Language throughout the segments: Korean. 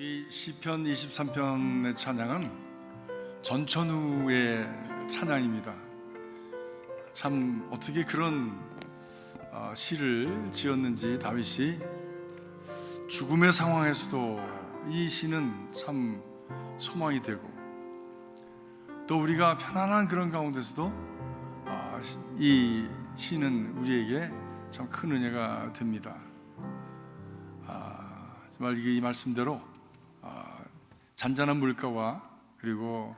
이 시편 23편의 찬양은 전천후의 찬양입니다. 참 어떻게 그런 시를 지었는지, 다윗이 죽음의 상황에서도 이 시는 참 소망이 되고, 또 우리가 편안한 그런 가운데서도 이 시는 우리에게 참 큰 은혜가 됩니다. 정말 이 말씀대로 잔잔한 물가와 그리고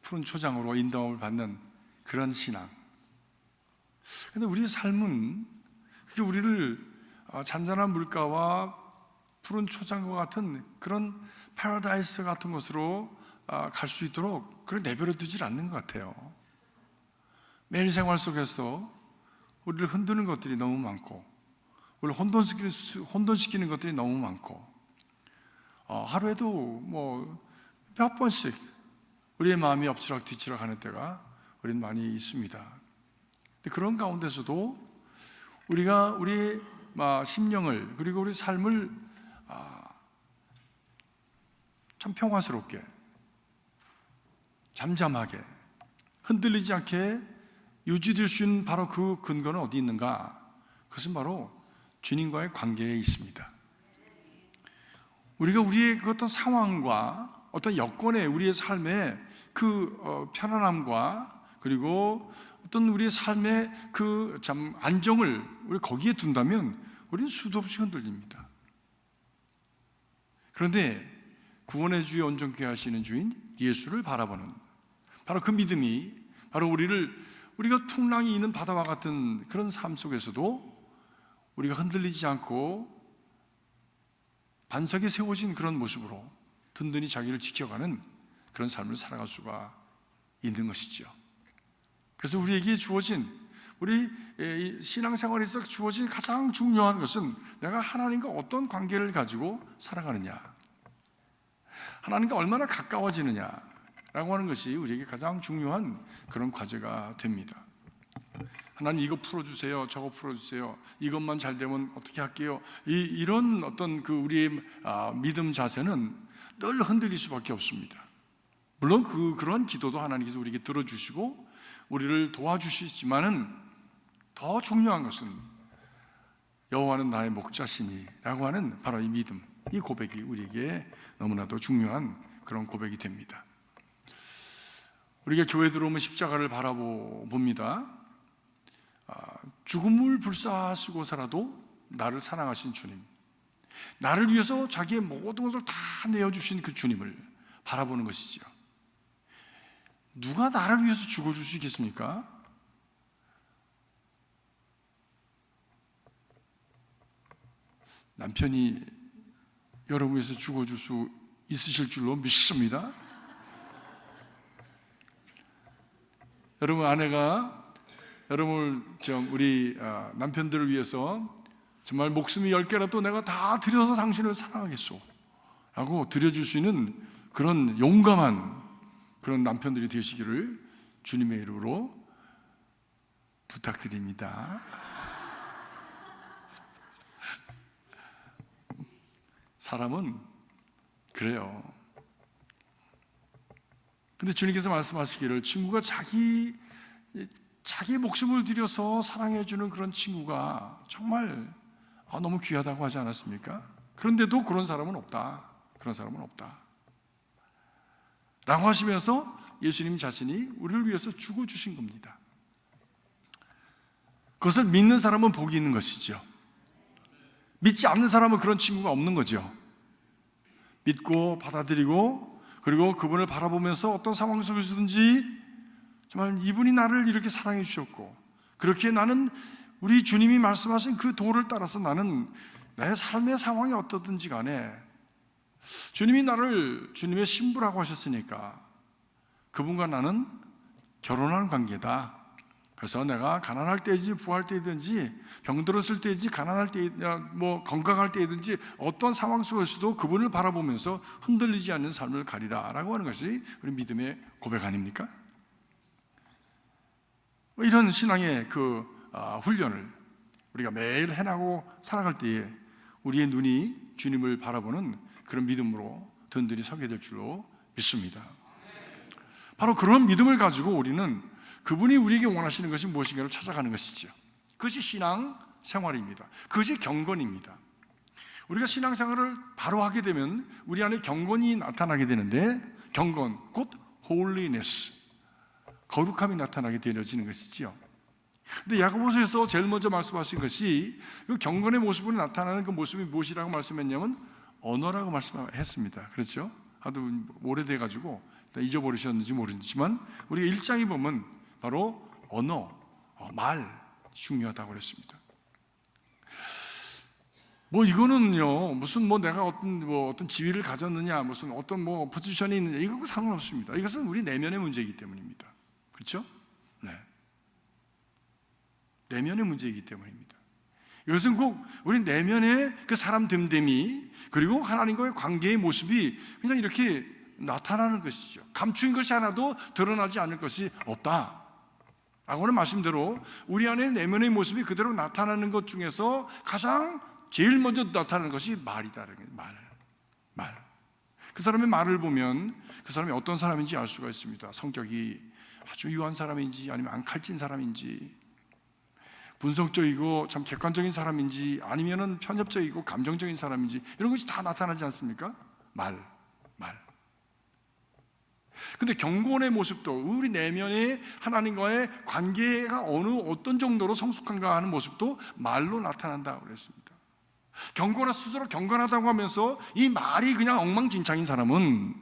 푸른 초장으로 인도함을 받는 그런 신앙. 그런데 우리의 삶은 그게 우리를 잔잔한 물가와 푸른 초장과 같은 그런 파라다이스 같은 곳으로 갈 수 있도록 그걸 내버려 두질 않는 것 같아요. 매일 생활 속에서 우리를 흔드는 것들이 너무 많고, 우리를 혼돈시키는 것들이 너무 많고, 하루에도 몇 번씩 우리의 마음이 엎치락 뒤치락 하는 때가 우리는 많이 있습니다. 근데 그런 가운데서도 우리가 우리의 심령을, 그리고 우리 삶을 참 평화스럽게, 잠잠하게, 흔들리지 않게 유지될 수 있는 바로 그 근거는 어디 있는가? 그것은 바로 주님과의 관계에 있습니다. 우리가 우리의 그 어떤 상황과 어떤 여건에, 우리의 삶의 그 편안함과 그리고 어떤 우리의 삶의 그 참 안정을 우리 거기에 둔다면 우리는 수도 없이 흔들립니다. 그런데 구원의 주의 온전케 하시는 주인 예수를 바라보는 바로 그 믿음이, 바로 우리가 풍랑이 있는 바다와 같은 그런 삶 속에서도 우리가 흔들리지 않고 반석에 세워진 그런 모습으로 든든히 자기를 지켜가는 그런 삶을 살아갈 수가 있는 것이죠. 그래서 우리에게 주어진, 우리 신앙생활에서 주어진 가장 중요한 것은 내가 하나님과 어떤 관계를 가지고 살아가느냐, 하나님과 얼마나 가까워지느냐라고 하는 것이 우리에게 가장 중요한 그런 과제가 됩니다. 하나님 이거 풀어주세요, 저거 풀어주세요, 이것만 잘 되면 어떻게 할게요, 이런 어떤 그 우리의 믿음 자세는 늘 흔들릴 수밖에 없습니다. 물론 그런 기도도 하나님께서 우리에게 들어주시고 우리를 도와주시지만은 더 중요한 것은 여호와는 나의 목자시니라고 하는 바로 이 믿음, 이 고백이 우리에게 너무나도 중요한 그런 고백이 됩니다. 우리가 교회 들어오면 십자가를 바라봅니다. 죽음을 불사하시고서라도 나를 사랑하신 주님, 나를 위해서 자기의 모든 것을 다 내어주신 그 주님을 바라보는 것이죠. 누가 나를 위해서 죽어주시겠습니까? 남편이 여러분 위해서 죽어줄 수 있으실 줄로 믿습니다. 여러분 아내가 여러분 우리 남편들을 위해서 정말 목숨이 10개라도 내가 다 드려서 당신을 사랑하겠소 라고 드려줄 수 있는 그런 용감한 그런 남편들이 되시기를 주님의 이름으로 부탁드립니다. 사람은 그래요. 근데 주님께서 말씀하시기를 친구가 자기 목숨을 들여서 사랑해주는 그런 친구가 정말 너무 귀하다고 하지 않았습니까? 그런데도 그런 사람은 없다. 그런 사람은 없다. 라고 하시면서 예수님 자신이 우리를 위해서 죽어주신 겁니다. 그것을 믿는 사람은 복이 있는 것이죠. 믿지 않는 사람은 그런 친구가 없는 거죠. 믿고 받아들이고 그리고 그분을 바라보면서 어떤 상황 속에서든지 정말 이분이 나를 이렇게 사랑해 주셨고, 그렇게 나는 우리 주님이 말씀하신 그 도를 따라서 나는 내 삶의 상황이 어떻든지 간에 주님이 나를 주님의 신부라고 하셨으니까 그분과 나는 결혼한 관계다. 그래서 내가 가난할 때든지 부할 때든지 병들었을 때든지 가난할 때 건강할 때든지 어떤 상황 속에서도 그분을 바라보면서 흔들리지 않는 삶을 가리라 라고 하는 것이 우리 믿음의 고백 아닙니까? 이런 신앙의 그 훈련을 우리가 매일 해나가고 살아갈 때에 우리의 눈이 주님을 바라보는 그런 믿음으로 든든히 서게 될 줄로 믿습니다. 바로 그런 믿음을 가지고 우리는 그분이 우리에게 원하시는 것이 무엇인가를 찾아가는 것이죠. 그것이 신앙 생활입니다. 그것이 경건입니다. 우리가 신앙생활을 바로 하게 되면 우리 안에 경건이 나타나게 되는데, 경건, 곧 holiness, 거룩함이 나타나게 되어지는 것이지요. 근데 야고보서에서 제일 먼저 말씀하신 것이 그 경건의 모습으로 나타나는 그 모습이 무엇이라고 말씀했냐면 언어라고 말씀했습니다. 그렇죠? 하도 오래돼가지고 잊어버리셨는지 모르지만 우리가 1장에 보면 바로 언어, 말 중요하다고 그랬습니다. 이거는요, 무슨 내가 어떤 지위를 가졌느냐, 무슨 어떤 포지션이 있느냐, 이거 상관없습니다. 이것은 우리 내면의 문제이기 때문입니다. 그렇죠? 네. 내면의 문제이기 때문입니다. 이것은 꼭 우리 내면의 그 사람 됨됨이, 그리고 하나님과의 관계의 모습이 그냥 이렇게 나타나는 것이죠. 감추인 것이 하나도 드러나지 않을 것이 없다. 라고는 말씀대로 우리 안에 내면의 모습이 그대로 나타나는 것 중에서 가장 제일 먼저 나타나는 것이 말이다. 말. 그 사람의 말을 보면 그 사람이 어떤 사람인지 알 수가 있습니다. 성격이 아주 유한 사람인지 아니면 칼진 사람인지, 분석적이고 참 객관적인 사람인지 아니면은 편협적이고 감정적인 사람인지, 이런 것이 다 나타나지 않습니까? 말. 근데 경건의 모습도, 우리 내면의 하나님과의 관계가 어떤 정도로 성숙한가 하는 모습도 말로 나타난다고 그랬습니다. 경건한 스스로 경건하다고 하면서 이 말이 그냥 엉망진창인 사람은,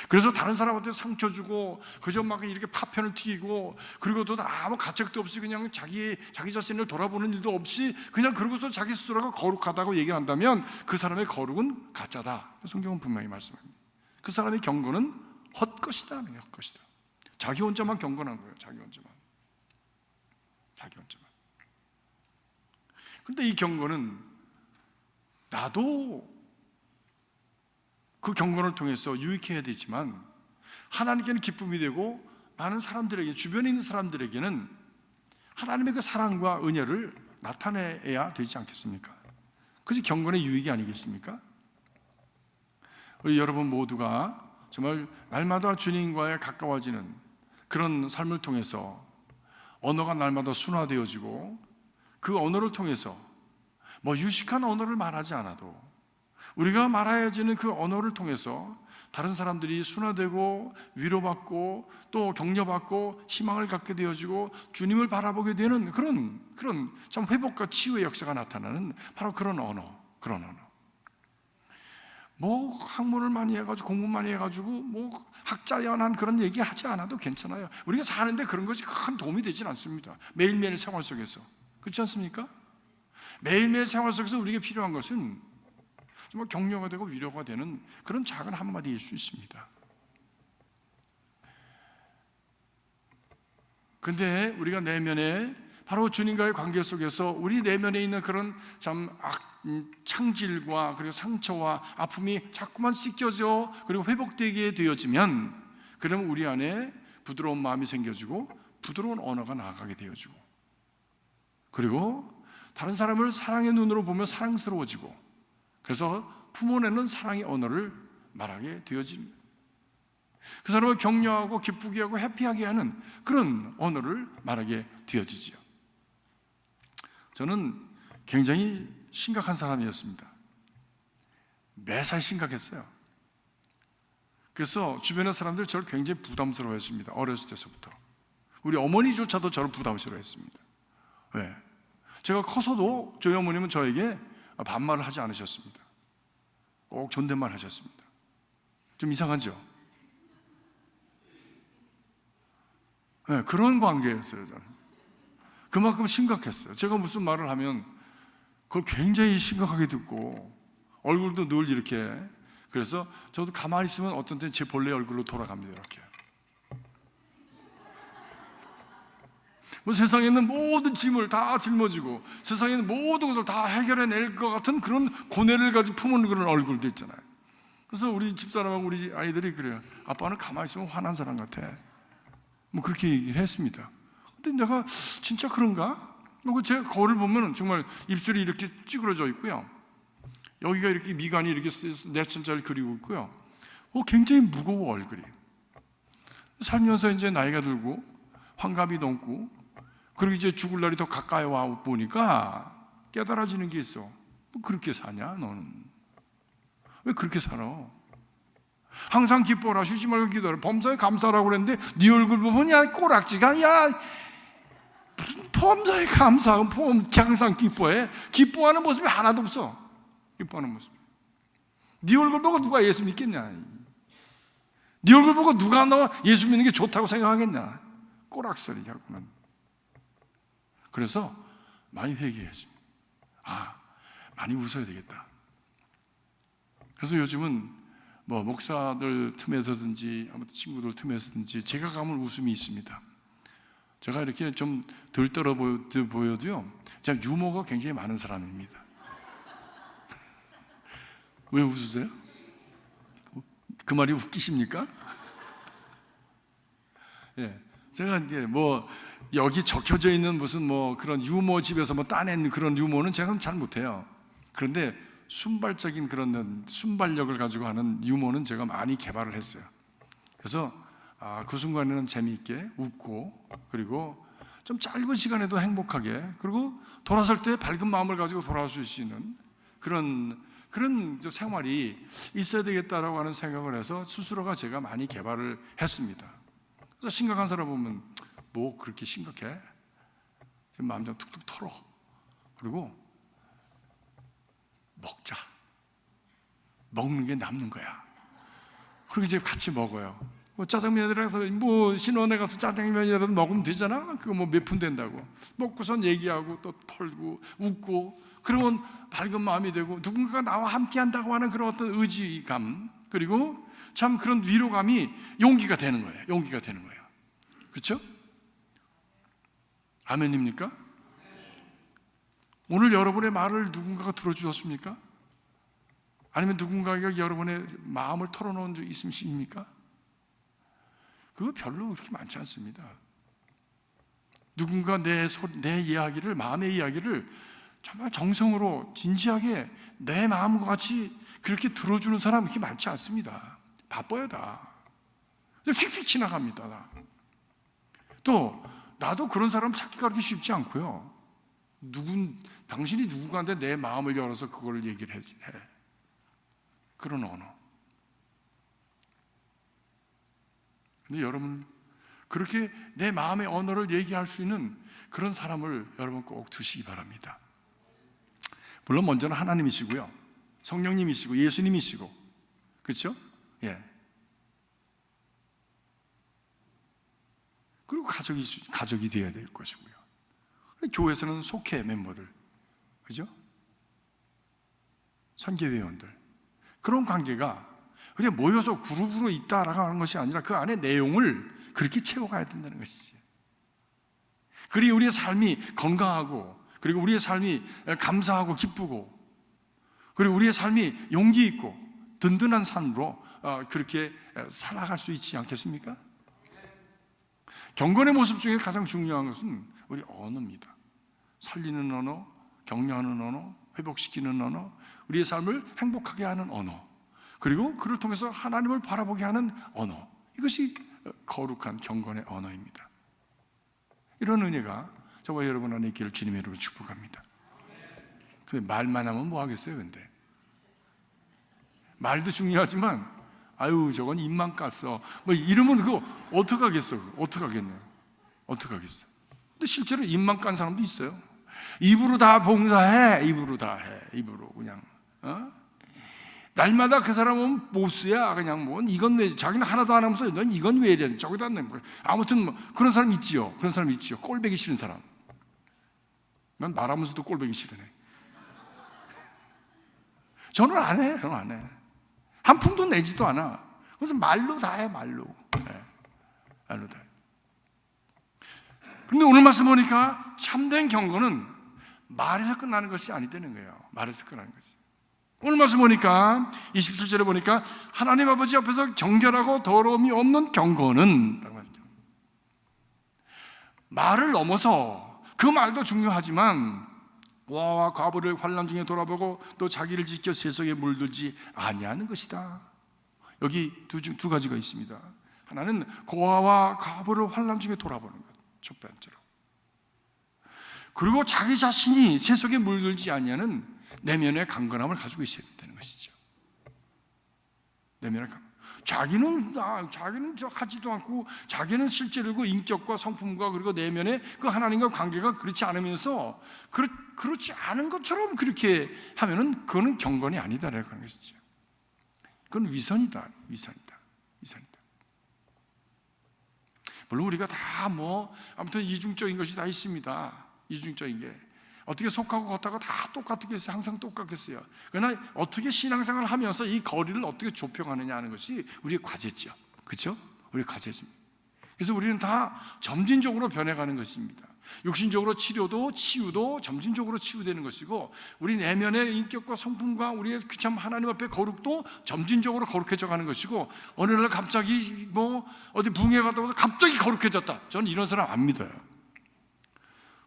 그래서 다른 사람한테 상처 주고 그저 막 이렇게 파편을 튀기고, 그리고 또 아무 가책도 없이 그냥 자기 자신을 돌아보는 일도 없이 그냥 그러고서 자기 스스로가 거룩하다고 얘기한다면 그 사람의 거룩은 가짜다. 성경은 분명히 말씀합니다. 그 사람의 경건은 헛것이다. 자기 혼자만 경건한 거예요. 자기 혼자만. 근데 이 경건은 나도 그 경건을 통해서 유익해야 되지만 하나님께는 기쁨이 되고 많은 사람들에게, 주변에 있는 사람들에게는 하나님의 그 사랑과 은혜를 나타내야 되지 않겠습니까? 그것이 경건의 유익이 아니겠습니까? 우리 여러분 모두가 정말 날마다 주님과의 가까워지는 그런 삶을 통해서 언어가 날마다 순화되어지고, 그 언어를 통해서 유식한 언어를 말하지 않아도 우리가 말해야지는 그 언어를 통해서 다른 사람들이 순화되고 위로받고 또 격려받고 희망을 갖게 되어지고 주님을 바라보게 되는 그런 참 회복과 치유의 역사가 나타나는 바로 그런 언어. 학문을 많이 해가지고 공부 많이 해가지고 학자연한 그런 얘기 하지 않아도 괜찮아요. 우리가 사는데 그런 것이 큰 도움이 되진 않습니다. 매일매일 생활 속에서. 그렇지 않습니까? 매일매일 생활 속에서 우리에게 필요한 것은 정말 격려가 되고 위로가 되는 그런 작은 한마디일 수 있습니다. 근데 우리가 내면에 바로 주님과의 관계 속에서 우리 내면에 있는 그런 참 창질과 그리고 상처와 아픔이 자꾸만 씻겨져 그리고 회복되게 되어지면, 그러면 우리 안에 부드러운 마음이 생겨지고 부드러운 언어가 나아가게 되어지고, 그리고 다른 사람을 사랑의 눈으로 보며 사랑스러워지고, 그래서 품어내는 사랑의 언어를 말하게 되어집니다. 그 사람을 격려하고 기쁘게 하고 해피하게 하는 그런 언어를 말하게 되어지지요. 저는 굉장히 심각한 사람이었습니다. 매사에 심각했어요. 그래서 주변의 사람들이 저를 굉장히 부담스러워했습니다. 어렸을 때서부터. 우리 어머니조차도 저를 부담스러워했습니다. 왜? 제가 커서도 저희 어머님은 저에게 반말을 하지 않으셨습니다. 꼭 존댓말 하셨습니다. 좀 이상하죠? 네, 그런 관계였어요. 저는 그만큼 심각했어요. 제가 무슨 말을 하면 그걸 굉장히 심각하게 듣고 얼굴도 늘 이렇게, 그래서 저도 가만히 있으면 어떤 때는 제 본래 얼굴로 돌아갑니다. 이렇게. 세상에 있는 모든 짐을 다 짊어지고 세상에 있는 모든 것을 다 해결해낼 것 같은 그런 고뇌를 가지고 품은 그런 얼굴도 있잖아요. 그래서 우리 집사람하고 우리 아이들이 그래요. 아빠는 가만히 있으면 화난 사람 같아. 그렇게 얘기를 했습니다. 근데 내가 진짜 그런가? 제 거울을 보면 정말 입술이 이렇게 찌그러져 있고요. 여기가 이렇게 미간이 이렇게 4층짜리 그리고 있고요. 굉장히 무거워 얼굴이. 살면서 이제 나이가 들고 환갑이 넘고 그리고 이제 죽을 날이 더 가까이 와 보니까 깨달아지는 게 있어. 뭐 그렇게 사냐 너는? 왜 그렇게 살아? 항상 기뻐라, 쉬지 말고 기도하라, 범사에 감사하라고 그랬는데 네 얼굴 보면 야 꼬락지가 야 무슨 범사에 감사하고 항상 기뻐해? 기뻐하는 모습이 하나도 없어. 기뻐하는 모습. 네 얼굴 보고 누가 예수 믿겠냐? 네 얼굴 보고 누가 너 예수 믿는 게 좋다고 생각하겠냐? 꼬락서리하고는. 그래서 많이 회개했습니다. 많이 웃어야 되겠다. 그래서 요즘은 뭐 목사들 틈에서든지 아무튼 친구들 틈에서든지 제가 가면 웃음이 있습니다. 제가 이렇게 좀 들떠러 보여도요, 제가 유머가 굉장히 많은 사람입니다. 왜 웃으세요? 그 말이 웃기십니까? 예, 제가 이게 뭐 여기 적혀져 있는 무슨 뭐 그런 유머 집에서 뭐 따낸 그런 유머는 제가 잘 못해요. 그런데 순발적인 그런 순발력을 가지고 하는 유머는 제가 많이 개발을 했어요. 그래서 그 순간에는 재미있게 웃고 그리고 좀 짧은 시간에도 행복하게 그리고 돌아설 때 밝은 마음을 가지고 돌아올 수 있는 그런 생활이 있어야 되겠다라고 하는 생각을 해서 스스로가 제가 많이 개발을 했습니다. 그래서 심각한 사람 보면 뭐 그렇게 심각해? 마음 좀 툭툭 털어. 그리고 먹자. 먹는 게 남는 거야. 그리고 이제 같이 먹어요. 뭐 짜장면이라서 뭐 신혼에 가서 짜장면이라도 먹으면 되잖아. 그거 뭐 몇 푼 된다고. 먹고선 얘기하고 또 털고 웃고 그러면 밝은 마음이 되고 누군가가 나와 함께 한다고 하는 그런 어떤 의지감 그리고 참 그런 위로감이 용기가 되는 거예요. 용기가 되는 거예요. 그렇죠? 아멘입니까? 오늘 여러분의 말을 누군가가 들어주었습니까? 아니면 누군가가 여러분의 마음을 털어놓은 적 있으십니까? 그거 별로 그렇게 많지 않습니다. 누군가 내 이야기를, 마음의 이야기를 정말 정성으로 진지하게 내 마음과 같이 그렇게 들어주는 사람 그렇게 많지 않습니다. 바빠요 다. 휙휙 지나갑니다. 또 나도 그런 사람 찾기가 그렇게 쉽지 않고요. 당신이 누군가한테 내 마음을 열어서 그걸 얘기를 해. 그런 언어. 근데 여러분 그렇게 내 마음의 언어를 얘기할 수 있는 그런 사람을 여러분 꼭 두시기 바랍니다. 물론 먼저는 하나님이시고요, 성령님이시고 예수님이시고, 그렇죠? 예. 그리고 가족이 되어야 될 것이고요. 교회에서는 속해 멤버들, 그죠? 선교회원들 그런 관계가 그냥 모여서 그룹으로 있다라고 하는 것이 아니라 그 안에 내용을 그렇게 채워가야 된다는 것이지. 그리고 우리의 삶이 건강하고 그리고 우리의 삶이 감사하고 기쁘고 그리고 우리의 삶이 용기 있고 든든한 삶으로 그렇게 살아갈 수 있지 않겠습니까? 경건의 모습 중에 가장 중요한 것은 우리 언어입니다. 살리는 언어, 격려하는 언어, 회복시키는 언어, 우리의 삶을 행복하게 하는 언어, 그리고 그를 통해서 하나님을 바라보게 하는 언어, 이것이 거룩한 경건의 언어입니다. 이런 은혜가 저와 여러분 안에 있기를 주님의 이름으로 축복합니다. 근데 말만 하면 뭐 하겠어요? 근데 말도 중요하지만 아유 저건 입만 깠어 뭐 이러면 그거 어떡하겠어? 어떡하겠냐? 어떡하겠어? 근데 실제로 입만 깐 사람도 있어요. 입으로 다 봉사해. 입으로 다 해. 입으로 그냥 날마다 그 사람은 보스야. 그냥 뭐 이건 왜 자기는 하나도 안 하면서 넌 이건 왜 이래? 저기다 내 거야. 아무튼 뭐 그런 사람 있지요. 그런 사람 있지요. 꼴보기 싫은 사람. 난 말하면서도 꼴보기 싫으네. 저는 안 해. 저는 안 해. 한 푼도 내지도 않아. 그래서 말로 다 해. 말로. 네. 말로 다 해. 그런데 오늘 말씀 보니까 참된 경건은 말에서 끝나는 것이 아니다는 거예요. 말에서 끝나는 것이. 오늘 말씀 보니까 27절에 보니까 하나님 아버지 앞에서 정결하고 더러움이 없는 경건은 말을 넘어서 그 말도 중요하지만 고아와 과부를 환난 중에 돌아보고 또 자기를 지켜 세속에 물들지 아니하는 것이다. 여기 두 가지가 있습니다. 하나는 고아와 과부를 환난 중에 돌아보는 것, 첫 번째로. 그리고 자기 자신이 세속에 물들지 아니하는 내면의 강건함을 가지고 있어야 되는 것이죠. 내면의 강건. 자기는 하지도 않고, 자기는 실제로 그 인격과 성품과 그리고 내면의 그 하나님과 관계가 그렇지 않으면서 그렇지 않은 것처럼 그렇게 하면은 그거는 경건이 아니다라고 하는 것이죠. 그건 위선이다. 물론 우리가 다 아무튼 이중적인 것이 다 있습니다. 이중적인 게 어떻게 속하고 겉하고 다 똑같겠어요? 항상 똑같겠어요? 그러나 어떻게 신앙생활을 하면서 이 거리를 어떻게 좁혀가느냐 하는 것이 우리의 과제죠. 그렇죠? 우리의 과제입니다. 그래서 우리는 다 점진적으로 변해가는 것입니다. 육신적으로 치유도 점진적으로 치유되는 것이고, 우리 내면의 인격과 성품과 우리의 참 하나님 앞에 거룩도 점진적으로 거룩해져 가는 것이고, 어느 날 갑자기 어디 붕해 갔다 와서 갑자기 거룩해졌다, 저는 이런 사람 안 믿어요.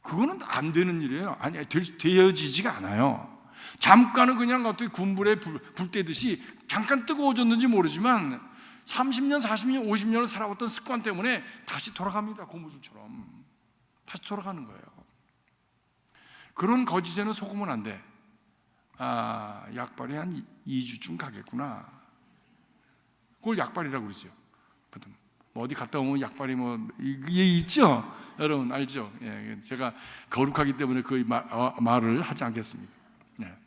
그거는 안 되는 일이에요. 아니, 되어지지가 않아요. 잠깐은 그냥 어떻게 군불에 불 떼듯이 잠깐 뜨거워졌는지 모르지만 30년, 40년, 50년을 살아왔던 습관 때문에 다시 돌아갑니다. 고무줄처럼 다시 돌아가는 거예요. 그런 거짓에는 속으면 안 돼. 약발이 한 2주쯤 가겠구나. 그걸 약발이라고 그러죠. 어디 갔다 오면 약발이 이게 있죠? 여러분 알죠? 예, 제가 거룩하기 때문에 그 말을 하지 않겠습니다. 예.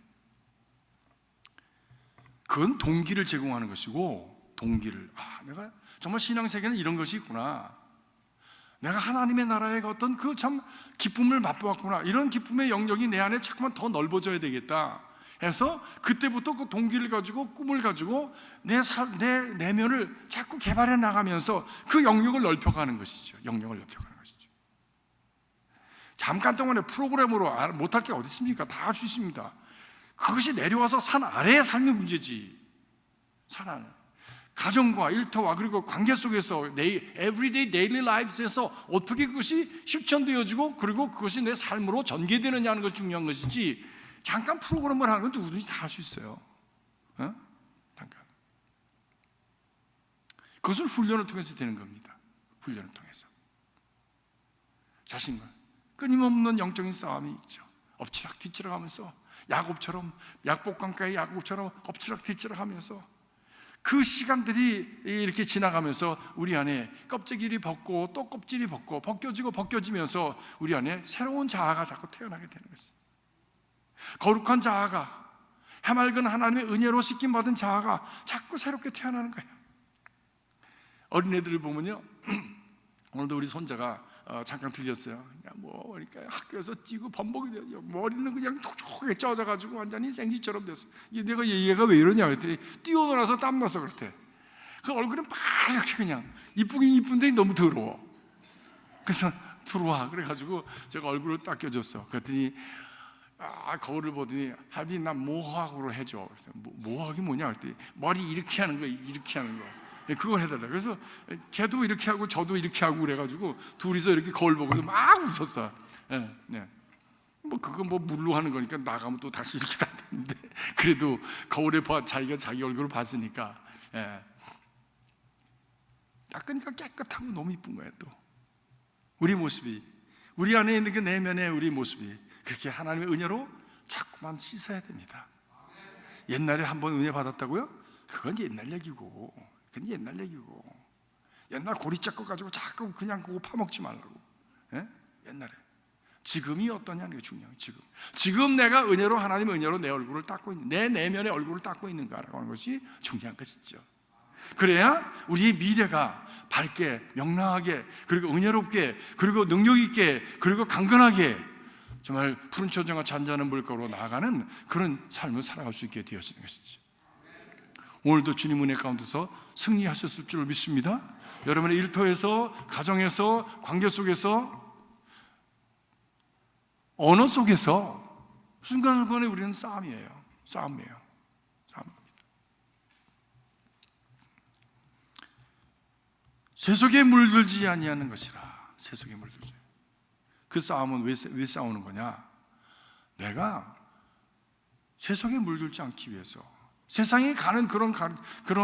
그건 동기를 제공하는 것이고, 내가 정말 신앙세계는 이런 것이 있구나, 내가 하나님의 나라의 어떤 그 참 기쁨을 맛보았구나, 이런 기쁨의 영역이 내 안에 자꾸만 더 넓어져야 되겠다 해서 그때부터 그 동기를 가지고 꿈을 가지고 내 내면을 자꾸 개발해 나가면서 그 영역을 넓혀가는 것이죠. 잠깐 동안에 프로그램으로 못할 게 어디 있습니까? 다 할 수 있습니다. 그것이 내려와서 산 아래의 삶의 문제지. 산 안에 가정과 일터와 그리고 관계 속에서 everyday daily lives에서 어떻게 그것이 실천되어지고 그리고 그것이 내 삶으로 전개되느냐 하는 것이 중요한 것이지, 잠깐 프로그램을 하는 건 누구든지 다 할 수 있어요. 잠깐. 그것은 훈련을 통해서 되는 겁니다. 훈련을 통해서 자신과 끊임없는 영적인 싸움이 있죠. 엎치락 뒤치락 하면서 약복강가의 야곱처럼 엎치락 뒤치락 하면서 그 시간들이 이렇게 지나가면서 우리 안에 껍질이 벗고 또 껍질이 벗겨지면서 우리 안에 새로운 자아가 자꾸 태어나게 되는 것입니다. 거룩한 자아가, 해맑은 하나님의 은혜로 씻김받은 자아가 자꾸 새롭게 태어나는 거예요. 어린애들을 보면요, 오늘도 우리 손자가 잠깐 들렸어요. 그러니까 학교에서 뛰고 범벅이 되죠. 머리는 그냥 촉촉하게 쪄져가지고 완전히 생쥐처럼 됐어. 내가 얘가 왜 이러냐 그랬더니 뛰어놀아서 땀나서 그렇대. 그 얼굴은 빨갛게 그냥 이쁘긴 이쁜데 너무 더러워. 그래서 들어와 그래가지고 제가 얼굴을 닦여줬어. 그랬더니 거울을 보더니 할비 난 모학으로 해줘. 그래서 모학이 뭐냐 그랬더니 머리 이렇게 하는 거, 이렇게 하는 거. 그걸 해달라. 그래서 걔도 이렇게 하고 저도 이렇게 하고 그래가지고 둘이서 이렇게 거울 보고서 막 웃었어. 네. 그건 물로 하는 거니까 나가면 또 다시 이렇게 다 되는데, 그래도 거울에 자기가 자기 얼굴을 봤으니까 닦으니까 깨끗하고 너무 이쁜 거예요. 또 우리 모습이, 우리 안에 있는 그 내면의 우리 모습이 그렇게 하나님의 은혜로 자꾸만 씻어야 됩니다. 옛날에 한번 은혜 받았다고요? 그건 옛날 얘기고, 옛날 고리짝 거 가지고 자꾸 그냥 그거 파먹지 말라고. 옛날에. 지금이 어떠냐는 게 중요해요. 지금 내가 은혜로, 하나님의 은혜로 내 얼굴을 닦고 있는, 내 내면의 얼굴을 닦고 있는가라고 하는 것이 중요한 것이죠. 그래야 우리의 미래가 밝게, 명랑하게, 그리고 은혜롭게, 그리고 능력 있게, 그리고 강건하게, 정말 푸른 초정과 잔잔한 물가로 나아가는 그런 삶을 살아갈 수 있게 되어지는 것이죠. 오늘도 주님 은혜 가운데서 승리하셨을 줄 믿습니다. 여러분의 일터에서, 가정에서, 관계 속에서, 언어 속에서 순간순간에 우리는 싸움이에요. 싸움입니다. 세속에 물들지 아니하는 것이라. 세속에 물들지. 그 싸움은 왜 싸우는 거냐? 내가 세속에 물들지 않기 위해서, 세상이 가는 그런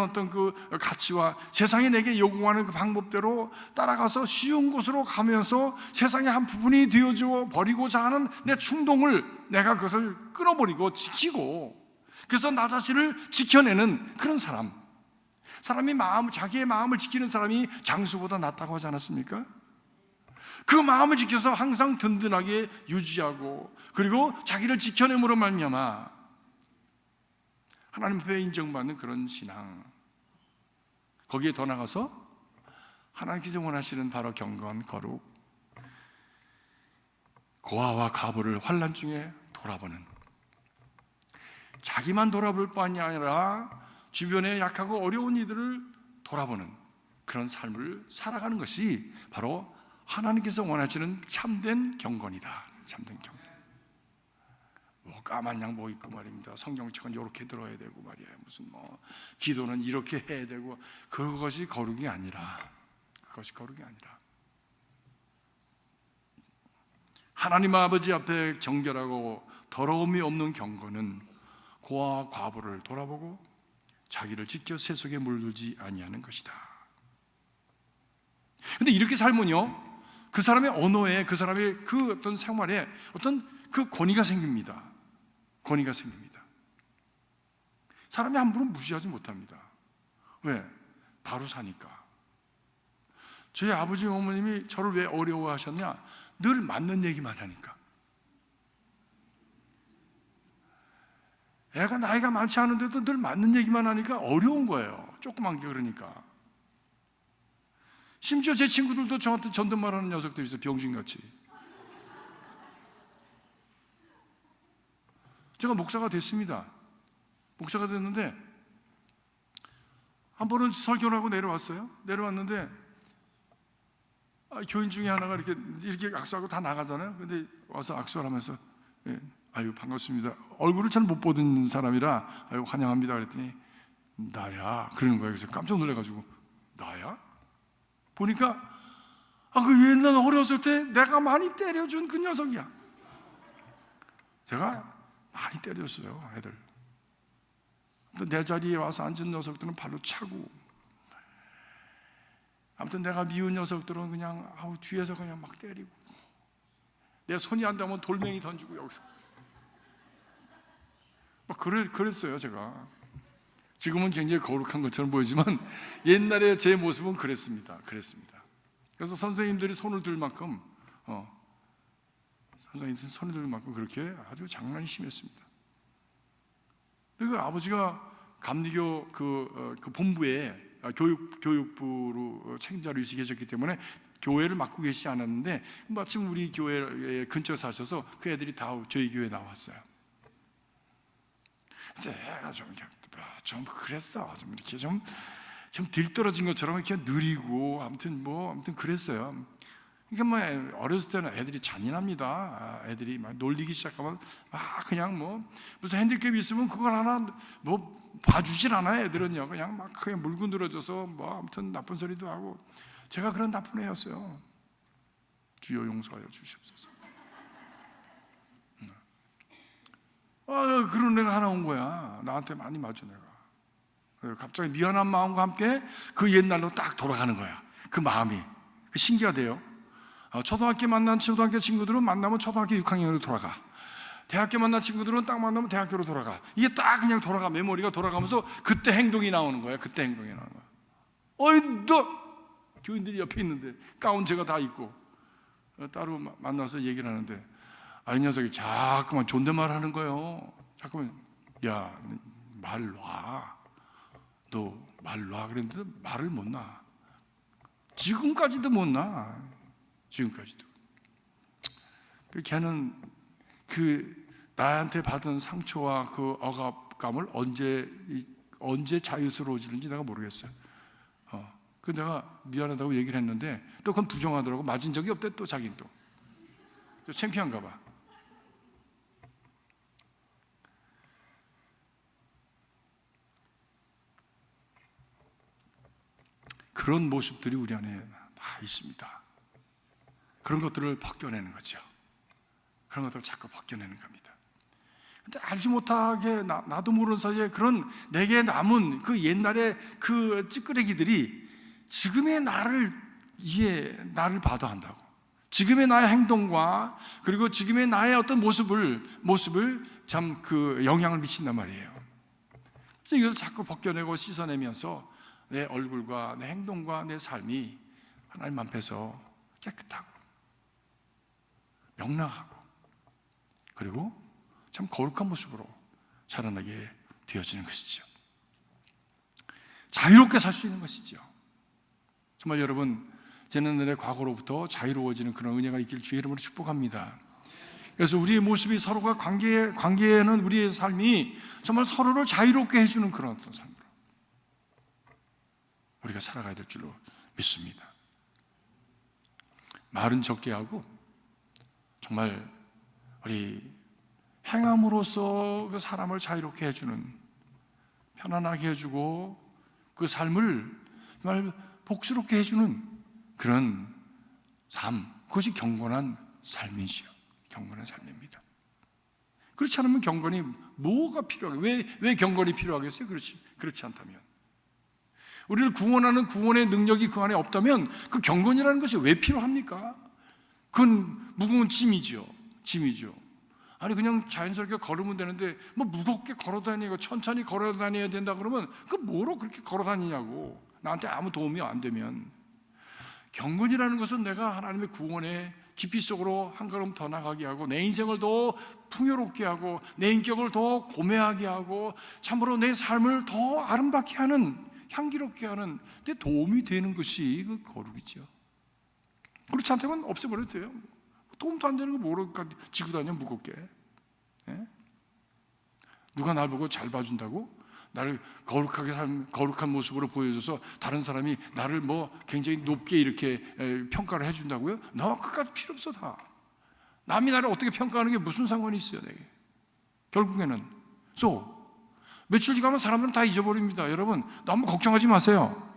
어떤 그 가치와 세상이 내게 요구하는 그 방법대로 따라가서 쉬운 곳으로 가면서 세상의 한 부분이 되어줘 버리고자 하는 내 충동을, 내가 그것을 끊어버리고 지키고, 그래서 나 자신을 지켜내는 그런 사람이 자기의 마음을 지키는 사람이 장수보다 낫다고 하지 않았습니까? 그 마음을 지켜서 항상 든든하게 유지하고, 그리고 자기를 지켜냄으로 말미암아 하나님 앞에 인정받는 그런 신앙, 거기에 더 나가서 하나님께서 원하시는 바로 경건, 거룩, 고아와 과부를 환난 중에 돌아보는, 자기만 돌아볼 뿐이 아니라 주변에 약하고 어려운 이들을 돌아보는 그런 삶을 살아가는 것이 바로 하나님께서 원하시는 참된 경건이다. 참된 경건. 뭐 까만 양복 입고 말입니다. 성경책은 이렇게 들어야 되고 말이에요. 무슨 뭐 기도는 이렇게 해야 되고, 그것이 거룩이 아니라, 하나님 아버지 앞에 정결하고 더러움이 없는 경건은 고아와 과부를 돌아보고 자기를 지켜 세속에 물들지 아니하는 것이다. 근데 이렇게 살면요, 그 사람의 언어에, 그 사람의 그 어떤 생활에 어떤 그 권위가 생깁니다. 사람이 함부로 무시하지 못합니다. 왜? 바로 사니까. 저희 아버지 어머님이 저를 왜 어려워하셨냐? 늘 맞는 얘기만 하니까. 애가 나이가 많지 않은데도 늘 맞는 얘기만 하니까 어려운 거예요. 조그만 게 그러니까. 심지어 제 친구들도 저한테 존댓말하는 녀석들이 있어요. 병신같이. 제가 목사가 됐습니다. 목사가 됐는데 한 번은 설교를 하고 내려왔는데 교인 중에 하나가 이렇게 악수하고 다 나가잖아요. 근데 와서 악수를 하면서 아유 반갑습니다. 얼굴을 잘 못 보던 사람이라 아유 환영합니다 그랬더니 나야 그러는 거예요. 그래서 깜짝 놀라가지고 나야? 보니까 그 옛날 어렸을 때 내가 많이 때려준 그 녀석이야. 제가 많이 때렸어요, 애들. 내 자리에 와서 앉은 녀석들은 발로 차고, 아무튼 내가 미운 녀석들은 그냥 뒤에서 그냥 막 때리고, 내 손이 안 닿으면 돌멩이 던지고 여기서 막 그랬어요, 제가. 지금은 굉장히 거룩한 것처럼 보이지만 옛날에 제 모습은 그랬습니다. 그래서 선생님들이 손을 들 만큼 그렇게 아주 장난이 심했습니다. 그리고 아버지가 감리교 그 본부에 교육부로 책임자로 계셨기 때문에 교회를 맡고 계시지 않았는데, 마침 우리 교회 근처에 사셔서 그 애들이 다 저희 교회에 나왔어요. 근데 애가 좀 그랬어. 좀 이렇게 좀 들떨어진 것처럼 이렇게 느리고, 아무튼 그랬어요. 그러니까 뭐 어렸을 때는 애들이 잔인합니다. 애들이 막 놀리기 시작하면 막 그냥 무슨 핸디캡 있으면 그걸 하나 봐주질 않아요. 애들은요, 그냥 물고 늘어져서 아무튼 나쁜 소리도 하고. 제가 그런 나쁜 애였어요. 주여 용서하여 주시옵소서. 그런 애가 하나 온 거야. 나한테 많이 맞아 내가. 갑자기 미안한 마음과 함께 그 옛날로 딱 돌아가는 거야. 그 마음이 신기하대요. 초등학교 만난 초등학교 친구들은 만나면 초등학교 6학년으로 돌아가. 대학교 만난 친구들은 딱 만나면 대학교로 돌아가. 이게 딱 그냥 돌아가. 메모리가 돌아가면서 그때 행동이 나오는 거야. 너 교인들이 옆에 있는데 가운 제가 다 입고 따로 만나서 얘기를 하는데, 이 녀석이 자꾸만 존댓말 하는 거예요. 자꾸만 야 말 놔. 너 말 놔. 그랬는데 말을 못 놔. 지금까지도 못 놔. 지금까지도. 걔는 나한테 받은 상처와 그 억압감을 언제 자유스러워지는지 내가 모르겠어요. 그 내가 미안하다고 얘기를 했는데 또 그건 부정하더라고. 맞은 적이 없대. 또 자기는 또 창피한가 봐. 그런 모습들이 우리 안에 다 있습니다. 그런 것들을 벗겨내는 거죠. 그런 것들을 자꾸 벗겨내는 겁니다. 근데 알지 못하게 나도 모르는 사이에 그런 내게 남은 그 옛날의 그 찌끄레기들이 지금의 나를 바다한다고. 지금의 나의 행동과 그리고 지금의 나의 어떤 모습을 참 그 영향을 미친단 말이에요. 그래서 이것을 자꾸 벗겨내고 씻어내면서 내 얼굴과 내 행동과 내 삶이 하나님 앞에서 깨끗하고 명랑하고 그리고 참 거룩한 모습으로 자라나게 되어지는 것이죠. 자유롭게 살 수 있는 것이죠. 정말 여러분, 지난날의 과거로부터 자유로워지는 그런 은혜가 있길 주의 이름으로 축복합니다. 그래서 우리의 모습이 서로가 관계에는 우리의 삶이 정말 서로를 자유롭게 해주는 그런 어떤 삶으로 우리가 살아가야 될 줄로 믿습니다. 말은 적게 하고 정말 우리 행함으로써 그 사람을 자유롭게 해주는, 편안하게 해주고 그 삶을 정말 복스럽게 해주는 그런 삶, 그것이 경건한 삶이지요. 경건한 삶입니다. 그렇지 않으면 경건이 뭐가 필요하게, 왜 경건이 필요하겠어요? 그렇지 않다면, 우리를 구원하는 구원의 능력이 그 안에 없다면 그 경건이라는 것이 왜 필요합니까? 그건 무거운 짐이죠. 아니 그냥 자연스럽게 걸으면 되는데 뭐 무겁게 걸어다니고 천천히 걸어다녀야 된다 그러면 그 뭐로 그렇게 걸어다니냐고. 나한테 아무 도움이 안 되면. 경건이라는 것은 내가 하나님의 구원에 깊이 속으로 한 걸음 더 나가게 하고 내 인생을 더 풍요롭게 하고 내 인격을 더 고매하게 하고 참으로 내 삶을 더 아름답게 하는, 향기롭게 하는 데 도움이 되는 것이 그 거룩이죠. 그렇지 않다면 없애버려도 돼요. 도움도 안 되는 거 뭐로 지고 다녀 무겁게. 예? 누가 날 보고 잘 봐준다고? 나를 거룩한 모습으로 보여줘서 다른 사람이 나를 뭐 굉장히 높게 이렇게 평가를 해준다고요? 너 그까지 필요 없어. 다 남이 나를 어떻게 평가하는 게 무슨 상관이 있어요 내게. 결국에는 며칠 지나면 사람들은 다 잊어버립니다. 여러분 너무 걱정하지 마세요.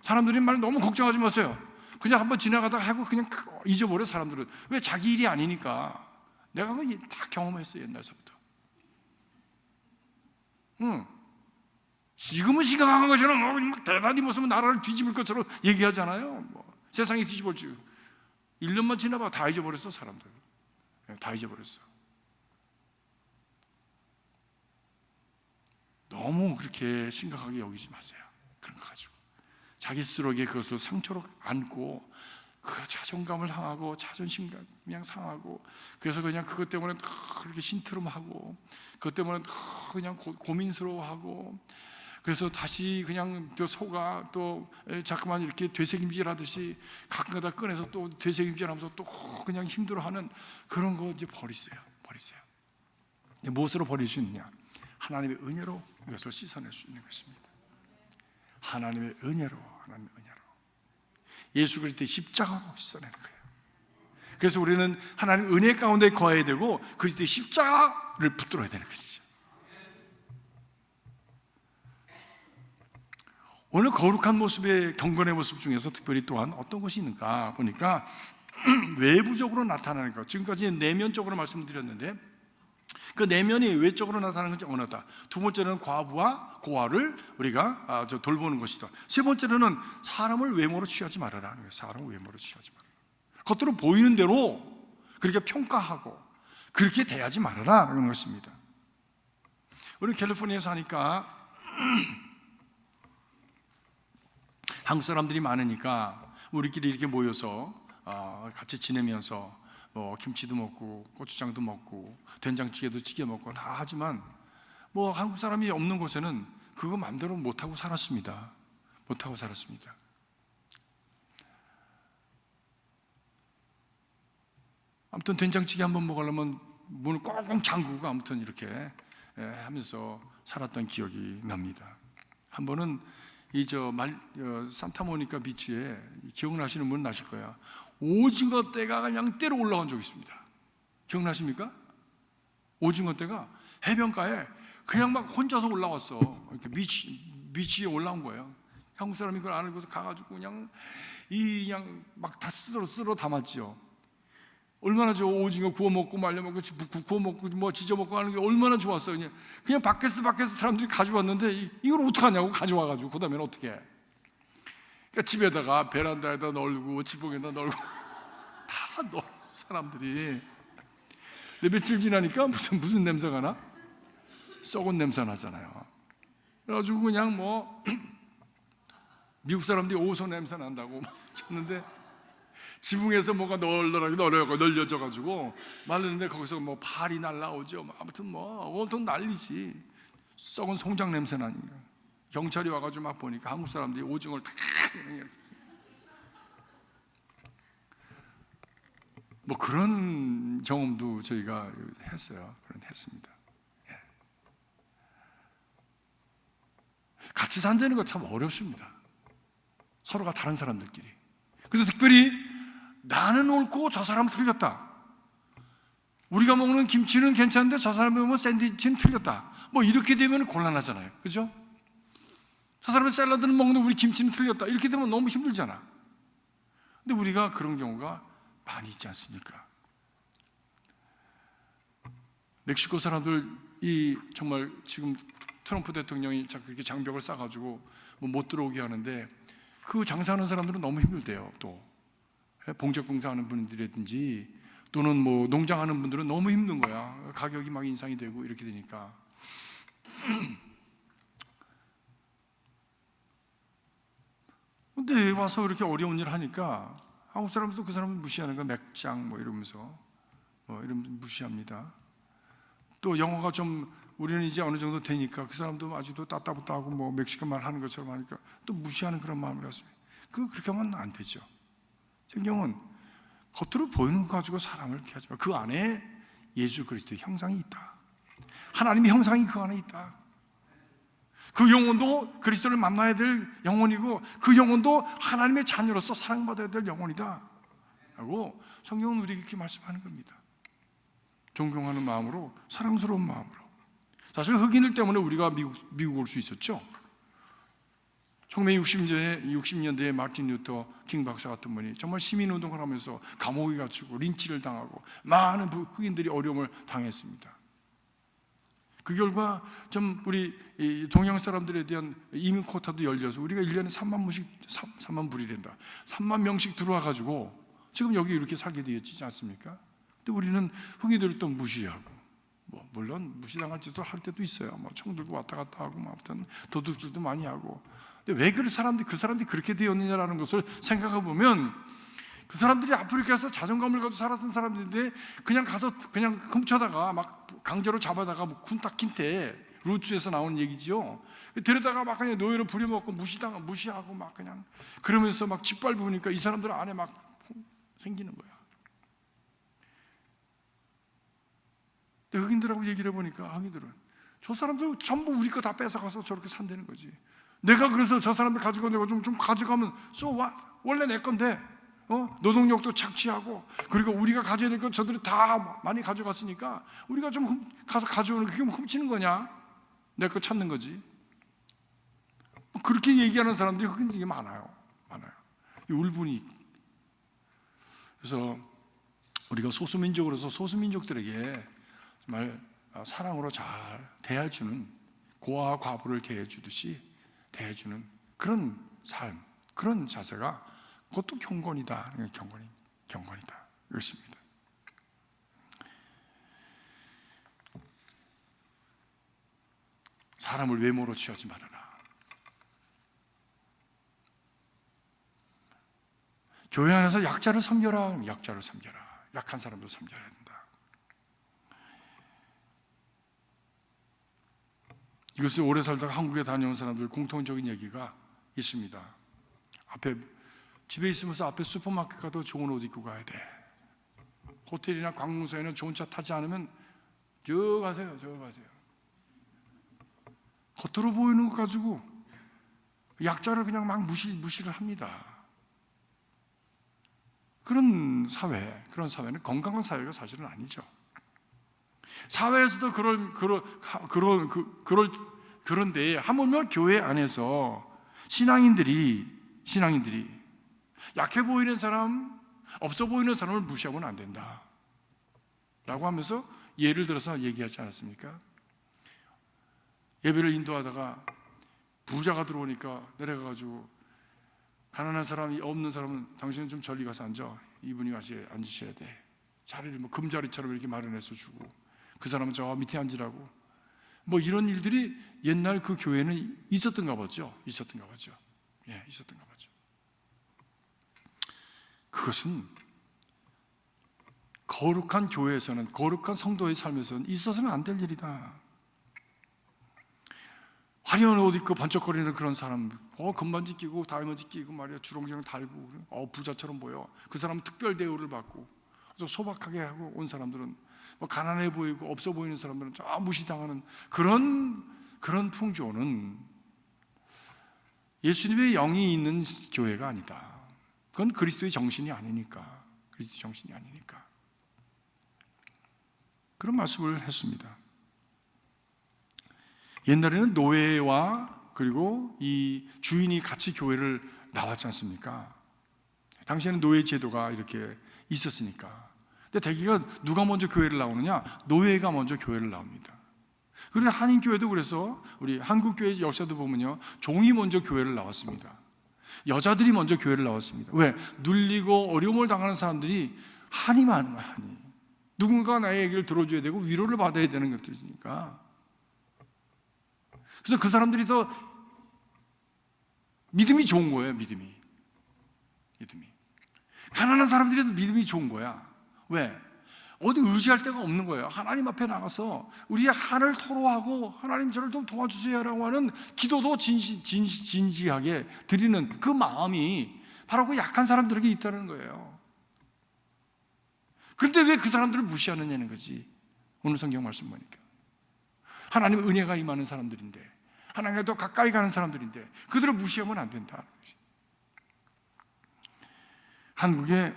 사람들이 말 너무 걱정하지 마세요. 그냥 한번 지나가다가 하고 그냥 잊어버려. 사람들은 왜? 자기 일이 아니니까. 내가 그거 다 경험했어 옛날서부터. 지금은 심각한 것처럼 막 대단히 무슨 나라를 뒤집을 것처럼 얘기하잖아요. 세상이 뒤집을지 1년만 지나봐 다 잊어버렸어. 사람들 다 잊어버렸어. 너무 그렇게 심각하게 여기지 마세요. 그런 거 가지고 자기 스스로에게 그것을 상처로 안고 그 자존감을 상하고 자존심 그냥 상하고 그래서 그냥 그것 때문에 그렇게 신트름하고 그것 때문에 그냥 고민스러워하고 그래서 다시 그냥 또 속아 또 자꾸만 이렇게 되새김질하듯이 가끔가다 꺼내서 또 되새김질하면서 또 그냥 힘들어하는 그런 거 이제 버리세요. 무엇으로 버릴 수 있느냐? 하나님의 은혜로 이것을 씻어낼 수 있는 것입니다. 하나님의 은혜로 예수 그리스도의 십자가로 씻어내는 거예요. 그래서 우리는 하나님 은혜 가운데 거해야 되고 그리스도의 십자가를 붙들어야 되는 것이죠. 오늘 거룩한 모습의 경건의 모습 중에서 특별히 또한 어떤 것이 있는가 보니까 외부적으로 나타나는 것, 지금까지 내면적으로 말씀드렸는데 그 내면이 외적으로 나타나는 것이 언어다. 두 번째는 과부와 고아를 우리가 돌보는 것이다. 세 번째로는 사람을 외모로 취하지 말아라. 사람을 외모로 취하지 말아라. 겉으로 보이는 대로 그렇게 평가하고 그렇게 대하지 말아라 그런 것입니다. 우리 캘리포니아에 사니까 한국 사람들이 많으니까 우리끼리 이렇게 모여서 같이 지내면서 뭐 김치도 먹고 고추장도 먹고 된장찌개도 찌개 먹고 다 하지만 뭐 한국 사람이 없는 곳에는 그거 마음대로 못하고 살았습니다. 아무튼 된장찌개 한번 먹으려면 문을 꽁꽁 잠그고 아무튼 이렇게 하면서 살았던 기억이 납니다. 한 번은 산타모니카 비치에 기억나시는 분 나실 거야. 오징어 떼가 그냥 때로 올라온 적이 있습니다. 기억나십니까? 오징어 떼가 해변가에 그냥 막 혼자서 올라왔어. 이렇게 비치에 올라온 거예요. 한국 사람이 그걸 안 알고서 가가지고 그냥 막 다 쓸어 담았지요. 얼마나 좋아. 오징어 구워 먹고 말려 먹고 구워 먹고 뭐 지져 먹고 하는 게 얼마나 좋았어요. 그냥 밖에서 사람들이 가져왔는데 이걸 어떡하냐고 가져와가지고 그다음에는 어떻게 해? 그러니까 집에다가 베란다에다 널고 지붕에다 널고 다 넣어 사람들이. 근데 며칠 지나니까 무슨 냄새가 나? 썩은 냄새 나잖아요. 그래가지고 그냥 뭐 미국 사람들이 오소 냄새 난다고 막 찾는데 지붕에서 뭐가 널널하게 널려져가지고 말르는데 거기서 뭐 팔이 날라오죠. 아무튼 뭐 온통 난리지. 썩은 송장 냄새 나니까 경찰이 와가지고 막 보니까 한국 사람들이 오징어를 다 이렇게. 뭐 그런 경험도 저희가 했어요. 했습니다. 예. 같이 산다는 거 참 어렵습니다. 서로가 다른 사람들끼리. 근데 특별히 나는 옳고 저 사람은 틀렸다. 우리가 먹는 김치는 괜찮은데 저 사람이 먹는 샌드위치는 틀렸다. 뭐 이렇게 되면 곤란하잖아요. 그죠? 저 사람은 샐러드는 먹는데 우리 김치는 틀렸다. 이렇게 되면 너무 힘들잖아. 근데 우리가 그런 경우가 많이 있지 않습니까? 멕시코 사람들이 정말 지금 트럼프 대통령이 그렇게 장벽을 쌓아가지고 못 들어오게 하는데 그 장사하는 사람들은 너무 힘들대요. 또 봉적공사하는 분들이라든지 또는 뭐 농장하는 분들은 너무 힘든 거야. 가격이 막 인상이 되고 이렇게 되니까. 근데 와서 이렇게 어려운 일을 하니까 한국 사람들도 그 사람을 무시하는 거야. 맥장 뭐 이러면서 이러면 무시합니다. 또 영어가 좀 우리는 이제 어느 정도 되니까 그 사람도 아직도 따따붙다하고 뭐 멕시코 말 하는 것처럼 하니까 또 무시하는 그런 마음이 갔습니다. 그렇게 하면 안 되죠. 성경은 겉으로 보이는 거 가지고 사람을 이렇게 하지 마. 그 안에 예수 그리스도의 형상이 있다. 하나님의 형상이 그 안에 있다. 그 영혼도 그리스도를 만나야 될 영혼이고 그 영혼도 하나님의 자녀로서 사랑받아야 될 영혼이다 라고 성경은 우리에게 이렇게 말씀하는 겁니다. 존경하는 마음으로, 사랑스러운 마음으로. 사실 흑인들 때문에 우리가 미국 올 수 있었죠. 1960년대에 마틴 루터 킹 박사 같은 분이 정말 시민운동을 하면서 감옥에 갇히고 린치를 당하고 많은 흑인들이 어려움을 당했습니다. 그 결과 좀 우리 동양 사람들에 대한 이민 코타도 열려서 우리가 1년에 3만 불이 된다. 3만 명씩 들어와가지고 지금 여기 이렇게 살게 되었지 않습니까? 근데 우리는 흑인들을 또 무시하고, 뭐 물론 무시당할 짓을 할 때도 있어요. 뭐 총 들고 왔다 갔다 하고, 뭐 아무튼 도둑질도 많이 하고. 근데 왜 그 사람들이 그렇게 되었느냐라는 것을 생각해 보면 그 사람들이 아프리카에서 자존감을 가지고 살았던 사람들인데 그냥 가서 그냥 훔쳐다가 막 강제로 잡아다가 뭐 군타킨테 루츠에서 나온 얘기죠. 데려다가 막 그냥 노예로 부려먹고 무시하고 막 그냥 그러면서 막 짓밟으니까 이 사람들 안에 막 생기는 거야. 근데 흑인들하고 얘기를 해보니까 흑인들은 저 사람들 전부 우리 거 다 뺏어가서 저렇게 산다는 거지. 내가 그래서 저 사람들 가지고 내가 좀 가져가면 so what? 원래 내 건데 노동력도 착취하고 그리고 우리가 가져야 될 건 저들이 다 많이 가져갔으니까 우리가 좀 가서 가져오는 그게 뭐 훔치는 거냐? 내 거 찾는 거지. 그렇게 얘기하는 사람들이 흑인들이 많아요. 이 울분이. 그래서 우리가 소수민족으로서 소수민족들에게 정말 사랑으로 잘 대해주는, 고아와 과부를 대해주듯이 대해주는 그런 삶, 그런 자세가 그것도 경건이다. 경건이다. 그렇습니다. 사람을 외모로 취하지 말아라. 교회 안에서 약자를 섬겨라. 약자를 섬겨라. 약한 사람도 섬겨야 된다. 이것을 오래 살다가 한국에 다녀온 사람들 공통적인 얘기가 있습니다. 집에 있으면서 앞에 슈퍼마켓 가도 좋은 옷 입고 가야 돼. 호텔이나 관공서에는 좋은 차 타지 않으면 저 가세요. 겉으로 보이는 것 가지고 약자를 그냥 막 무시를 합니다. 그런 사회는 건강한 사회가 사실은 아니죠. 사회에서도 그런데 하물며 교회 안에서 신앙인들이 약해 보이는 사람, 없어 보이는 사람을 무시하고는 안 된다. 라고 하면서 예를 들어서 얘기하지 않았습니까? 예배를 인도하다가 부자가 들어오니까 내려가가지고 가난한 사람이 없는 사람은 당신은 좀 저리 가서 앉아. 이분이 와서 앉으셔야 돼. 자리를 뭐 금자리처럼 이렇게 마련해서 주고 그 사람은 저 밑에 앉으라고. 뭐 이런 일들이 옛날 그 교회는 있었던가 보죠. 있었던가 보죠. 예, 있었던가 보죠. 그것은 거룩한 교회에서는, 거룩한 성도의 삶에서는 있어서는 안 될 일이다. 화려한 옷 입고 번쩍거리는 그런 사람, 금반지 끼고 다이머지 끼고 말이야, 주렁주렁 달고 부자처럼 보여. 그 사람 특별 대우를 받고 아주 소박하게 하고 온 사람들은, 뭐 가난해 보이고 없어 보이는 사람들은 저 무시당하는 그런 풍조는 예수님의 영이 있는 교회가 아니다. 그건 그리스도의 정신이 아니니까. 그리스도의 정신이 아니니까. 그런 말씀을 했습니다. 옛날에는 노예와 그리고 이 주인이 같이 교회를 나왔지 않습니까? 당시에는 노예 제도가 이렇게 있었으니까. 근데 대개가 누가 먼저 교회를 나오느냐? 노예가 먼저 교회를 나옵니다. 그런데 한인교회도 그래서 우리 한국교회 역사도 보면요, 종이 먼저 교회를 나왔습니다. 여자들이 먼저 교회를 나왔습니다. 왜? 눌리고 어려움을 당하는 사람들이 한이 많은 거야. 한이. 누군가 나의 얘기를 들어줘야 되고 위로를 받아야 되는 것들이니까. 그래서 그 사람들이 더 믿음이 좋은 거예요. 믿음이. 가난한 사람들이 더 믿음이 좋은 거야. 왜? 어디 의지할 데가 없는 거예요. 하나님 앞에 나가서 우리의 한을 토로하고 하나님 저를 좀 도와주세요라고 하는 기도도 진지하게 드리는 그 마음이 바로 그 약한 사람들에게 있다는 거예요. 그런데 왜 그 사람들을 무시하느냐는 거지. 오늘 성경 말씀 보니까 하나님의 은혜가 임하는 사람들인데, 하나님과 더 가까이 가는 사람들인데 그들을 무시하면 안 된다. 한국의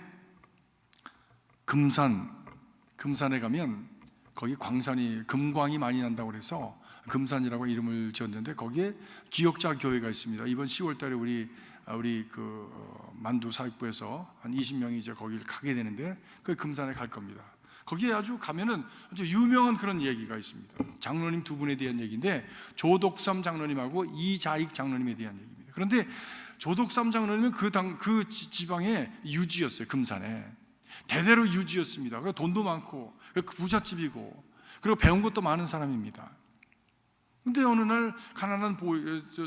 금산에 가면 거기 광산이, 금광이 많이 난다고 그래서 금산이라고 이름을 지었는데 거기에 기억자 교회가 있습니다. 이번 10월 달에 우리 그 만두 사역부에서 한 20명이 이제 거기를 가게 되는데 그 금산에 갈 겁니다. 거기에 아주 가면은 아주 유명한 그런 얘기가 있습니다. 장로님 두 분에 대한 얘기인데, 조독삼 장로님하고 이자익 장로님에 대한 얘기입니다. 그런데 조독삼 장로님은 그 지방의 유지였어요. 금산에 대대로 유지였습니다. 그리고 돈도 많고 부잣집이고 그리고 배운 것도 많은 사람입니다. 근데 어느 날 가난한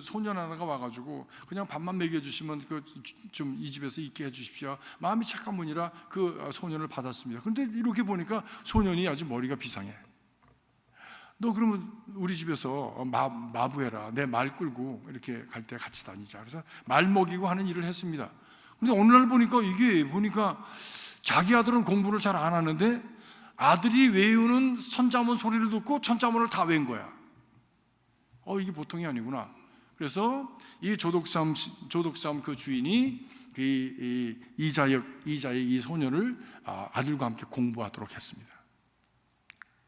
소년 하나가 와가지고 그냥 밥만 먹여주시면 좀 이 집에서 있게 해주십시오. 마음이 착한 분이라 그 소년을 받았습니다. 그런데 이렇게 보니까 소년이 아주 머리가 비상해. 너 그러면 우리 집에서 마부해라. 내 말 끌고 이렇게 갈 때 같이 다니자. 그래서 말 먹이고 하는 일을 했습니다. 근데 어느 날 보니까 자기 아들은 공부를 잘 안 하는데 아들이 외우는 선자문 소리를 듣고 천자문을 다 외운 거야. 이게 보통이 아니구나. 그래서 이 조독삼 그 주인이 이자익 이 소녀를 아들과 함께 공부하도록 했습니다.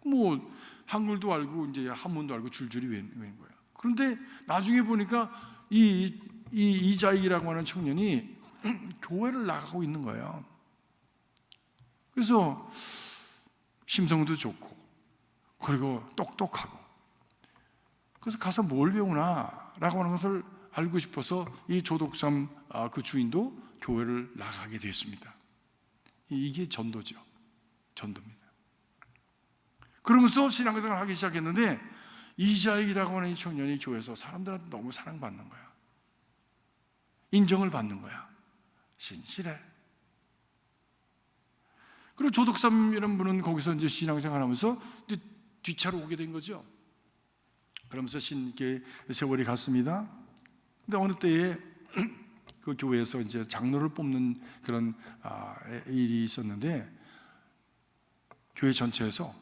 뭐 한글도 알고 이제 한문도 알고 줄줄이 외운 거야. 그런데 나중에 보니까 이 이자익이라고 하는 청년이 교회를 나가고 있는 거예요. 그래서 심성도 좋고 그리고 똑똑하고, 그래서 가서 뭘 배우나 라고 하는 것을 알고 싶어서 이 조독삼 그 주인도 교회를 나가게 되었습니다. 이게 전도죠. 전도입니다. 그러면서 신앙생활을 하기 시작했는데 이자익이라고 하는 이 청년이 교회에서 사람들한테 너무 사랑받는 거야. 인정을 받는 거야. 신실해. 그리고 조독삼이라는 분은 거기서 이제 신앙생활 하면서 뒤차로 오게 된 거죠. 그러면서 신께 세월이 갔습니다. 근데 어느 때에 그 교회에서 이제 장로를 뽑는 그런 일이 있었는데 교회 전체에서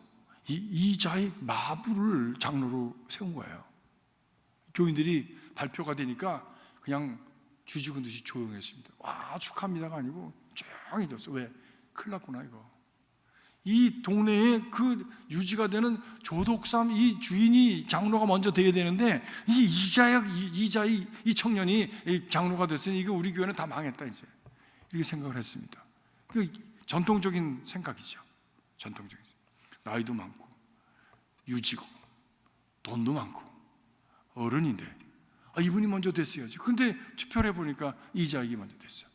이자익 마부를 장로로 세운 거예요. 교인들이 발표가 되니까 그냥 쥐죽은 듯이 조용했습니다. 와, 축하합니다가 아니고 조용히 됐어. 왜? 큰일 났구나 이거. 이 동네에 그 유지가 되는 조독삼 이 주인이 장로가 먼저 되어야 되는데 이 이자익 이 청년이 장로가 됐으니 이거 우리 교회는 다 망했다 이제. 이렇게 생각을 했습니다. 그 전통적인 생각이죠. 전통적인. 나이도 많고 유지고 돈도 많고 어른인데 이분이 먼저 됐어야지. 근데 투표를 해보니까 이자익이 먼저 됐어요.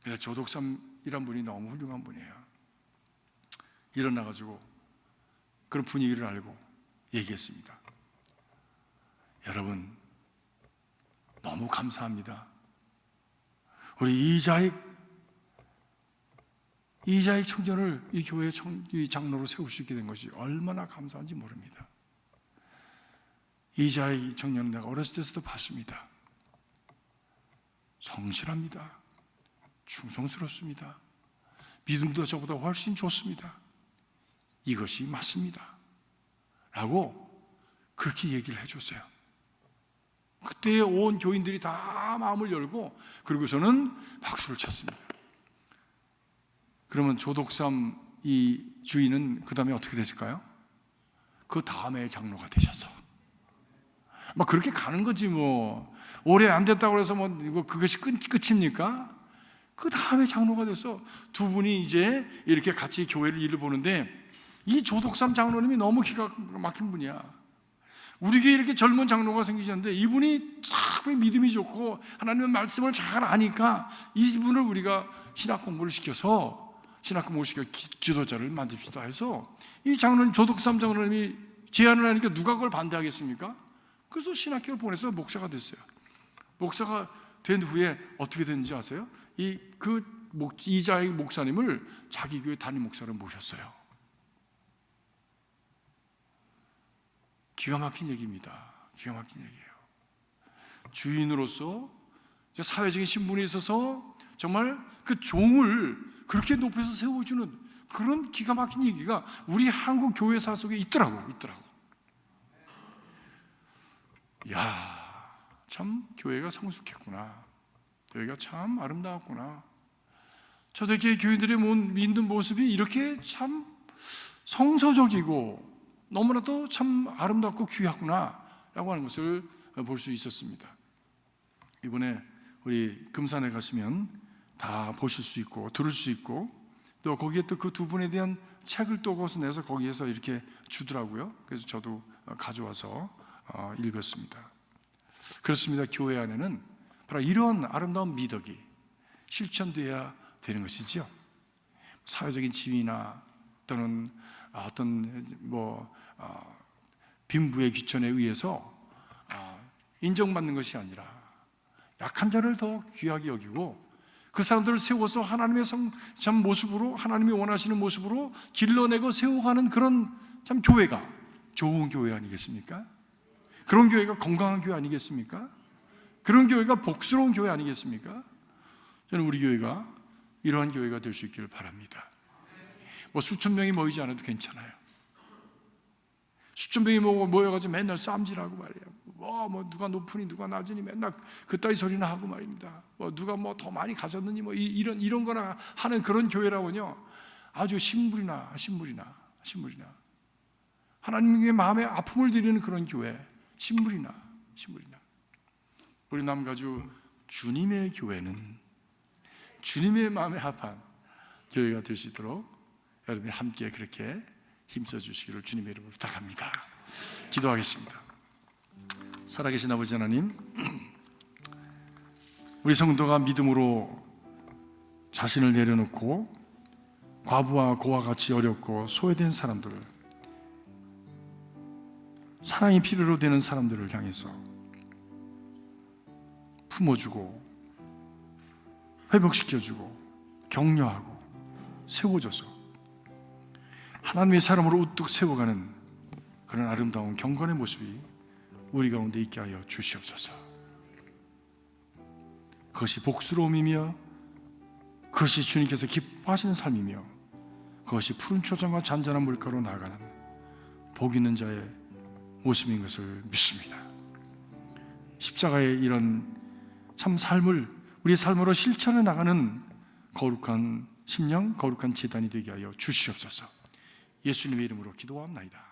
그래서 조덕삼이란 분이 너무 훌륭한 분이에요. 일어나가지고 그런 분위기를 알고 얘기했습니다. 여러분, 너무 감사합니다. 우리 이자익 청년을 이 교회 이 장로로 세울 수 있게 된 것이 얼마나 감사한지 모릅니다. 이자익 청년은 내가 어렸을 때부터 봤습니다. 성실합니다. 충성스럽습니다. 믿음도 저보다 훨씬 좋습니다. 이것이 맞습니다. 라고 그렇게 얘기를 해줬어요. 그때 온 교인들이 다 마음을 열고 그리고서는 박수를 쳤습니다. 그러면 조덕삼 이 주인은 그 다음에 어떻게 됐을까요? 그 다음에 장로가 되셨어. 막 그렇게 가는 거지 뭐. 오래 안 됐다고 해서 뭐 그것이 끝입니까? 그 다음에 장로가 돼서 두 분이 이제 이렇게 같이 교회를 일을 보는데 이 조덕삼 장로님이 너무 기가 막힌 분이야. 우리 교회에 이렇게 젊은 장로가 생기셨는데 이분이 참 믿음이 좋고 하나님의 말씀을 잘 아니까 이분을 우리가 신학 공부를 시켜 지도자를 만듭시다 해서 이 장로님, 조덕삼 장로님이 제안을 하니까 누가 그걸 반대하겠습니까? 그래서 신학교를 보내서 목사가 됐어요. 목사가 된 후에 어떻게 됐는지 아세요? 이자익 목사님을 자기 교회 담임 목사로 모셨어요. 기가 막힌 얘기입니다. 기가 막힌 얘기예요. 주인으로서 사회적인 신분이 있어서 정말 그 종을 그렇게 높여서 세워주는 그런 기가 막힌 얘기가 우리 한국 교회사 속에 있더라고. 야, 참 교회가 성숙했구나. 교회가 참 아름다웠구나. 초대교회 교인들의 믿는 모습이 이렇게 참 성서적이고 너무나도 참 아름답고 귀하구나 라고 하는 것을 볼 수 있었습니다. 이번에 우리 금산에 가시면 다 보실 수 있고 들을 수 있고 또 거기에 또 그 두 분에 대한 책을 또 거기서 내서 거기에서 이렇게 주더라고요. 그래서 저도 가져와서 읽었습니다. 그렇습니다. 교회 안에는 바로 이런 아름다운 미덕이 실천되어야 되는 것이죠. 사회적인 지위나 또는 어떤 빈부의 귀천에 의해서 인정받는 것이 아니라 약한 자를 더 귀하게 여기고 그 사람들을 세워서 하나님의 참 모습으로 하나님이 원하시는 모습으로 길러내고 세워가는 그런 참 교회가 좋은 교회 아니겠습니까? 그런 교회가 건강한 교회 아니겠습니까? 그런 교회가 복스러운 교회 아니겠습니까? 저는 우리 교회가 이러한 교회가 될 수 있기를 바랍니다. 수천 명이 모이지 않아도 괜찮아요. 수천 명이 모여가지고 맨날 쌈질하고 말이에요. 누가 높으니 누가 낮으니 맨날 그따위 소리나 하고 말입니다. 누가 더 많이 가졌느니 이런 거나 하는 그런 교회라고요. 아주 신물이나 하나님의 마음에 아픔을 드리는 그런 교회. 신물이나 우리 남가주 주님의 교회는 주님의 마음에 합한 교회가 될 수 있도록 여러분이 함께 그렇게 힘써 주시기를 주님의 이름으로 부탁합니다. 기도하겠습니다. 살아계신 아버지 하나님, 우리 성도가 믿음으로 자신을 내려놓고 과부와 고와 같이 어렵고 소외된 사람들, 사랑이 필요로 되는 사람들을 향해서 품어주고 회복시켜주고 격려하고 세워줘서 하나님의 사람으로 우뚝 세워가는 그런 아름다운 경건의 모습이 우리 가운데 있게 하여 주시옵소서. 그것이 복스러움이며 그것이 주님께서 기뻐하시는 삶이며 그것이 푸른 초장과 잔잔한 물가로 나아가는 복 있는 자의 모습인 것을 믿습니다. 십자가의 이런 참 삶을 우리 삶으로 실천해 나가는 거룩한 심령, 거룩한 제단이 되게 하여 주시옵소서. 예수님의 이름으로 기도합나이다.